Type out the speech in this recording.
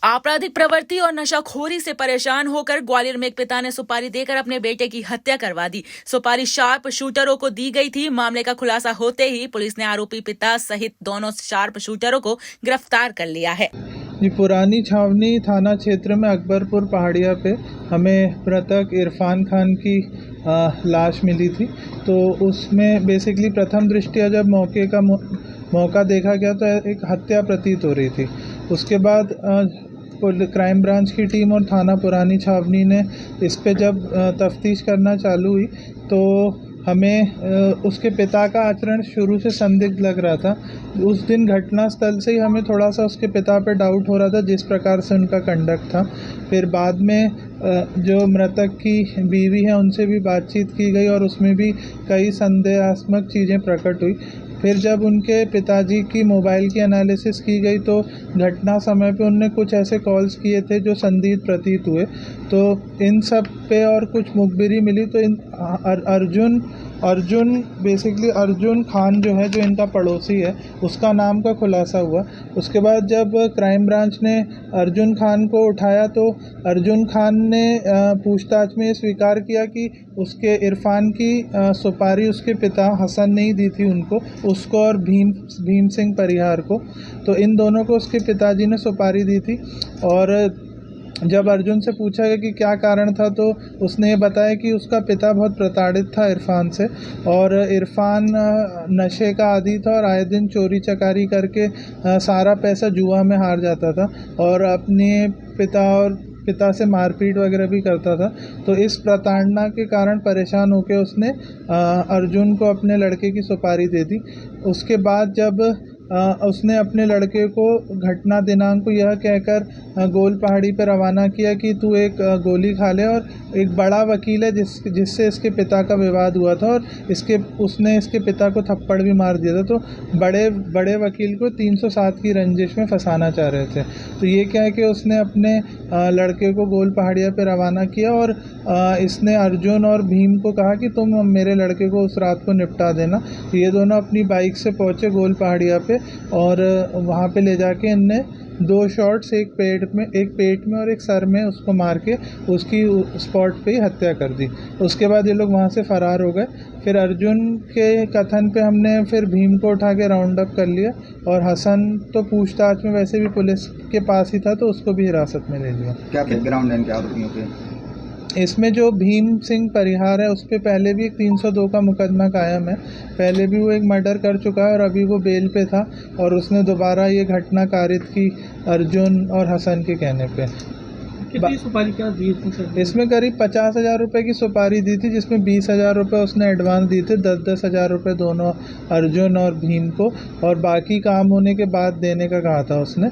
आपराधिक प्रवृत्ति और नशाखोरी से परेशान होकर ग्वालियर में एक पिता ने सुपारी देकर अपने बेटे की हत्या करवा दी। सुपारी शार्प शूटरों को दी गई थी। मामले का खुलासा होते ही पुलिस ने आरोपी पिता सहित दोनों शार्प शूटरों को गिरफ्तार कर लिया है। जी, पुरानी छावनी थाना क्षेत्र में अकबरपुर पहाड़िया पे हमें मृतक इरफान खान की लाश मिली थी। तो उसमें बेसिकली प्रथम दृष्टया जब मौका देखा गया तो एक हत्या प्रतीत हो रही थी। उसके बाद क्राइम ब्रांच की टीम और थाना पुरानी छावनी ने इस पे जब तफ्तीश करना चालू हुई तो हमें उसके पिता का आचरण शुरू से संदिग्ध लग रहा था। उस दिन घटनास्थल से ही हमें थोड़ा सा उसके पिता पे डाउट हो रहा था, जिस प्रकार से उनका कंडक्ट था। फिर बाद में जो मृतक की बीवी है उनसे भी बातचीत की गई और उसमें भी कई संदेहास्पद चीज़ें प्रकट हुई। फिर जब उनके पिताजी की मोबाइल की एनालिसिस की गई तो घटना समय पे उनने कुछ ऐसे कॉल्स किए थे जो संदिग्ध प्रतीत हुए। तो इन सब पे और कुछ मुखबिरी मिली तो अर्जुन खान जो है, जो इनका पड़ोसी है, उसका नाम का खुलासा हुआ। उसके बाद जब क्राइम ब्रांच ने अर्जुन खान को उठाया तो अर्जुन खान ने पूछताछ में स्वीकार किया कि उसके इरफान की सुपारी उसके पिता हसन ने ही दी थी उसको और भीम सिंह परिहार को। तो इन दोनों को उसके पिताजी ने सुपारी दी थी। और जब अर्जुन से पूछा गया कि क्या कारण था तो उसने ये बताया कि उसका पिता बहुत प्रताड़ित था इरफान से, और इरफान नशे का आदी था और आए दिन चोरी चकारी करके सारा पैसा जुआ में हार जाता था और अपने पिता से मारपीट वगैरह भी करता था। तो इस प्रताड़ना के कारण परेशान होकर उसने अर्जुन को अपने लड़के की सुपारी दे दी। उसके बाद जब उसने अपने लड़के को घटना दिनांक को यह कहकर गोल पहाड़ी पर रवाना किया कि तू एक गोली खा ले, और एक बड़ा वकील है जिससे इसके पिता का विवाद हुआ था और उसने इसके पिता को थप्पड़ भी मार दिया था। तो बड़े वकील को 307 की रंजिश में फंसाना चाह रहे थे। तो ये क्या है कि उसने अपने लड़के को गोल पहाड़िया पे रवाना किया और इसने अर्जुन और भीम को कहा कि तुम मेरे लड़के को उस रात को निपटा देना। ये दोनों अपनी बाइक से पहुँचे गोल पहाड़िया पे और वहाँ पे ले जाके इनने 2 शॉट्स, एक पेट में और एक सर में उसको मार के उसकी स्पॉट पे ही हत्या कर दी। उसके बाद ये लोग वहाँ से फ़रार हो गए। फिर अर्जुन के कथन पे हमने फिर भीम को उठा के राउंड अप कर लिया और हसन तो पूछताछ में वैसे भी पुलिस के पास ही था तो उसको भी हिरासत में ले लिया। क्या बैकग्राउंड है इनके आरोपियों के? इसमें जो भीम सिंह परिहार है उस पर पहले भी एक 302 का मुकदमा कायम है। पहले भी वो एक मर्डर कर चुका है और अभी वो बेल पे था और उसने दोबारा ये घटना कारित की अर्जुन और हसन के कहने पे। कितनी सुपारी क्या दी थी सर? इसमें करीब 50,000 रुपये की सुपारी दी थी, जिसमें 20,000 रुपये उसने एडवांस दिए थे, 10,000 रुपये दोनों अर्जुन और भीम को, और बाकी काम होने के बाद देने का कहा था उसने।